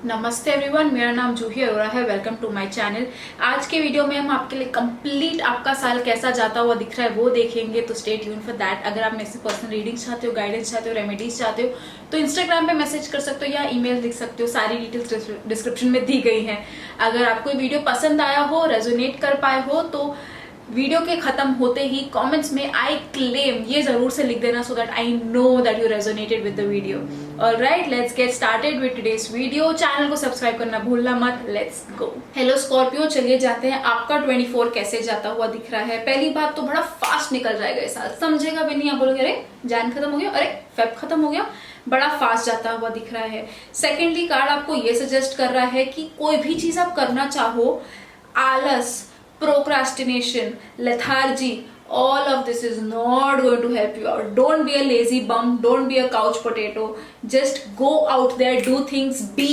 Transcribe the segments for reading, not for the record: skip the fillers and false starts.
नमस्ते एवरीवन, मेरा नाम जूही अरोरा है। Welcome to my channel. आज के वीडियो में हम आपके लिए कंप्लीट आपका साल कैसा जाता हुआ दिख रहा है वो देखेंगे, तो स्टे ट्यून फॉर दैट। अगर आप मेरे से पर्सनल रीडिंग्स चाहते हो, गाइडेंस चाहते हो, रेमेडीज चाहते हो तो इंस्टाग्राम पे मैसेज कर सकते हो या ईमेल लिख सकते हो। सारी डिटेल्स डिस्क्रिप्शन में दी गई है। अगर आपको वीडियो पसंद आया हो, रेजोनेट कर पाए हो तो वीडियो के खत्म होते ही कमेंट्स में आई क्लेम ये जरूर से लिख देना, so that I know that you resonated with the video. Alright, let's get started with today's video. Channel को सब्सक्राइब करना भूलना मत। Let's go. हेलो स्कॉर्पियो, चलिए जाते हैं आपका 24 कैसे जाता हुआ दिख रहा है। पहली बात तो बड़ा फास्ट निकल जाएगा इस साल, समझेगा भी नहीं। आप बोलोगे अरे जैन खत्म हो गया, अरे फेब खत्म हो गया, बड़ा फास्ट जाता हुआ दिख रहा है। सेकेंडली कार्ड आपको ये सजेस्ट कर रहा है कि कोई भी चीज आप करना चाहो, आलस, procrastination, lethargy, all of this is not going to help you out. Don't be a lazy bum, don't be a couch potato. Just go out there, do things, be.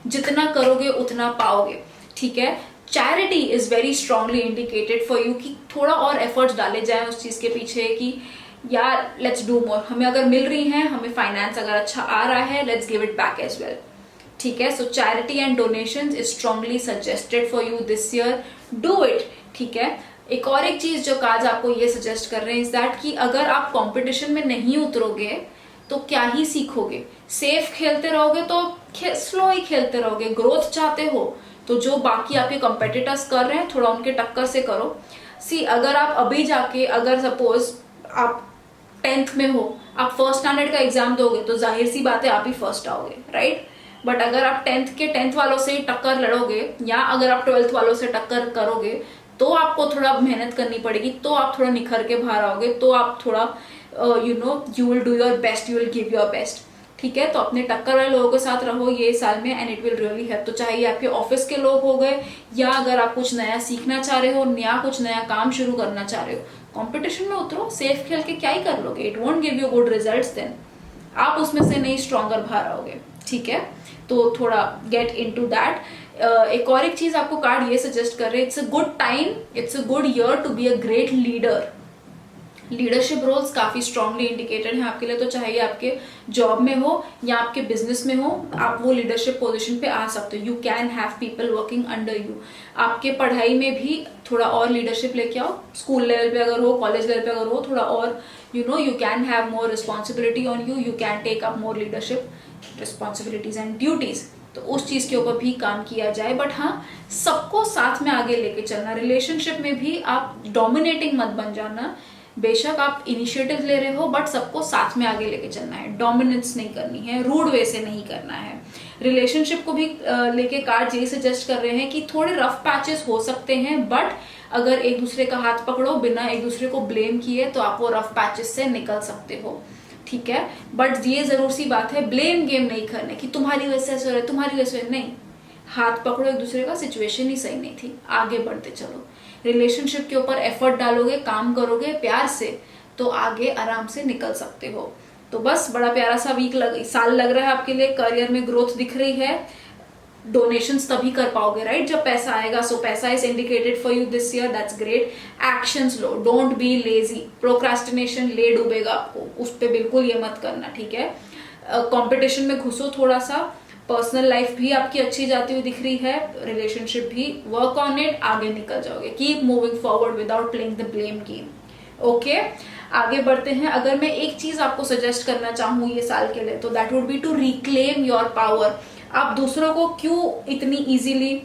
जितना करोगे उतना पाओगे, ठीक है। Charity is very strongly indicated for you कि थोड़ा और efforts डाले जाए उस चीज के पीछे कि यार लेट्स डू मोर। हमें अगर मिल रही है, हमें फाइनेंस अगर अच्छा आ रहा है, let's give it back as well, ठीक है। So charity and donations is strongly suggested for you this year, do it, ठीक है। एक और एक चीज जो कार्ड्स आपको ये सजेस्ट कर रहे हैं इज दैट कि अगर आप कंपटीशन में नहीं उतरोगे तो क्या ही सीखोगे। सेफ खेलते रहोगे तो स्लो ही खेलते रहोगे। ग्रोथ चाहते हो तो जो बाकी आपके कंपेटिटर्स कर रहे हैं थोड़ा उनके टक्कर से करो। सी, अगर आप अभी जाके, अगर सपोज आप 10th में हो, आप फर्स्ट स्टैंडर्ड का एग्जाम दोगे तो जाहिर सी बात है आप ही फर्स्ट आओगे, राइट। बट अगर आप 10th वालों से ही टक्कर लड़ोगे या अगर आप 12th वालों से टक्कर करोगे तो आपको थोड़ा मेहनत करनी पड़ेगी, तो आप थोड़ा निखर के बाहर आओगे, तो आप थोड़ा you will do your best, you will give your best, ठीक है। तो अपने टक्कर वाले लोगों के साथ रहो ये साल में and it will really help. तो चाहे आपके ऑफिस के लोग हो गए या अगर आप कुछ नया सीखना चाह रहे हो या कुछ नया काम शुरू करना चाह रहे हो, कंपटीशन में उतरो। सेफ खेल के क्या ही कर लोगे, it won't give you good results then. आप उसमें से नहीं स्ट्रॉन्गर बाहर आओगे, ठीक है। तो थोड़ा गेट इनटू दैट। एक और एक चीज आपको कार्ड ये सजेस्ट कर रहे हैं, it's a good time, it's a good year to be a great leader. Leadership roles काफी स्ट्रांगली इंडिकेटेड है आपके लिए। तो चाहे आपके जॉब में हो या आपके बिजनेस में हो, आप वो लीडरशिप पोजीशन पे आ सकते हो। You can have people working under you. आपके पढ़ाई में भी थोड़ा और लीडरशिप लेके आओ। स्कूल लेवल पे अगर हो, कॉलेज लेवल पे अगर हो, थोड़ा और you can have more responsibility on you, you can take up more leadership responsibilities and duties. तो उस चीज के ऊपर भी काम किया जाए। बट हाँ, सबको साथ में आगे लेके चलना। रिलेशनशिप में भी आप डोमिनेटिंग मत बन जाना। बेशक आप इनिशिएटिव ले रहे हो बट सबको साथ में आगे लेके चलना है। डोमिनेंस नहीं करनी है, रूड वे से नहीं करना है। रिलेशनशिप को भी लेके कार्ड यही सजेस्ट कर रहे हैं कि थोड़े रफ पैचेस हो सकते हैं, बट अगर एक दूसरे का हाथ पकड़ो बिना एक दूसरे को ब्लेम किए तो आप वो रफ पैचेस से निकल सकते हो, ठीक है। बट ये जरूर सी बात है, ब्लेम गेम नहीं करने की तुम्हारी वजह से ऐसे हो रहा है, तुम्हारी वजह से नहीं। हाथ पकड़ो एक दूसरे का, सिचुएशन ही सही नहीं थी, आगे बढ़ते चलो। रिलेशनशिप के ऊपर एफर्ट डालोगे, काम करोगे प्यार से तो आगे आराम से निकल सकते हो। तो बस बड़ा प्यारा सा साल लग रहा है आपके लिए। करियर में ग्रोथ दिख रही है। डोनेशंस तभी कर पाओगे, राइट, जब पैसा आएगा। सो पैसा is indicated for you this year, that's great. Actions low, don't be lazy. Procrastination ले डूबेगा आपको, उस पर बिल्कुल ये मत करना, ठीक है। कंपटीशन में घुसो थोड़ा सा। पर्सनल लाइफ भी आपकी अच्छी जाती हुई दिख रही है, रिलेशनशिप भी, वर्क ऑन इट, आगे निकल जाओगे। Keep moving forward without playing the blame game. Okay, आगे बढ़ते हैं। अगर मैं एक चीज आपको सजेस्ट करना चाहूँ ये साल के लिए तो that would be to reclaim your power. आप दूसरों को क्यों इतनी इजीली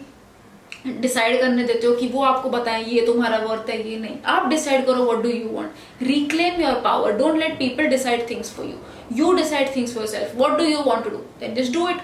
डिसाइड करने देते हो कि वो आपको बताएं ये तुम्हारा वर्थ है, ये नहीं। आप डिसाइड करो what do you want. Reclaim your power, don't let people decide things for you, you decide things for yourself. What do you want to do, then just do it,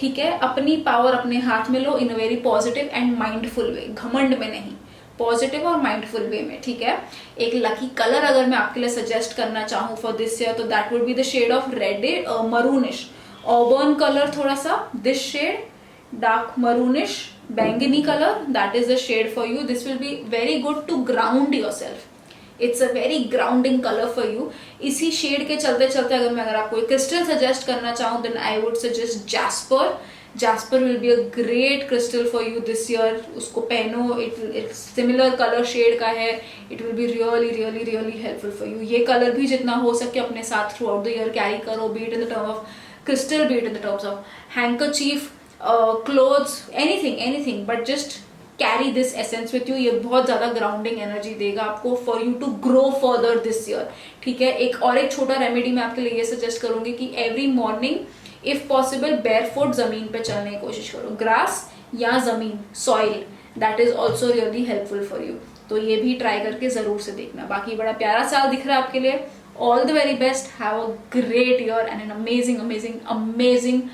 ठीक है। अपनी power अपने हाथ में लो in a very positive and mindful way, घमंड में नहीं, पॉजिटिव और माइंडफुल वे में, ठीक है। एक लकी कलर अगर मैं आपके लिए सजेस्ट करना चाहूँ फॉर दिस ईयर तो that would be the shade of red, maroonish, auburn colour थोड़ा सा। दिस शेड डार्क मरूनिश बैंगनी colour, that is the shade for you. This will be very good to ground yourself. It's a very grounding colour for you. इसी शेड के चलते चलते अगर आपको एक क्रिस्टल सजेस्ट करना चाहूँ then I would suggest jasper. Jasper will be a great crystal for you this year. उसको पहनो, इट सिमिलर कलर शेड का है, it will be really really really helpful for you. ये कलर भी जितना हो सके अपने साथ throughout the year carry करो, be it in the term of crystal, be it in the terms of handkerchief, clothes, anything, but just carry this essence with you. ये बहुत ज्यादा ग्राउंडिंग एनर्जी देगा आपको for you to grow further this year, ठीक है। एक छोटा remedy मैं आपके लिए ये सजेस्ट करूंगी कि every morning if possible barefoot जमीन पे चलने की कोशिश करो, ग्रास या जमीन, soil, that is also really helpful for you. तो ये भी ट्राई करके जरूर से देखना। बाकी बड़ा प्यारा साल दिख रहा है आपके लिए। All the very best, have a great year and an amazing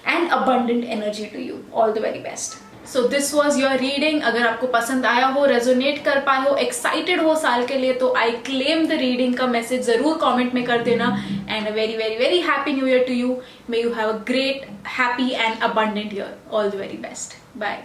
and abundant energy to you. All the very best. So this was your reading. अगर आपको पसंद आया हो, रेजोनेट कर पाए हो, एक्साइटेड हो साल के लिए, तो आई क्लेम द रीडिंग का मैसेज जरूर कमेंट में कर देना। And a very very very happy new year to you. May you have a great, happy and abundant year. All the very best. Bye.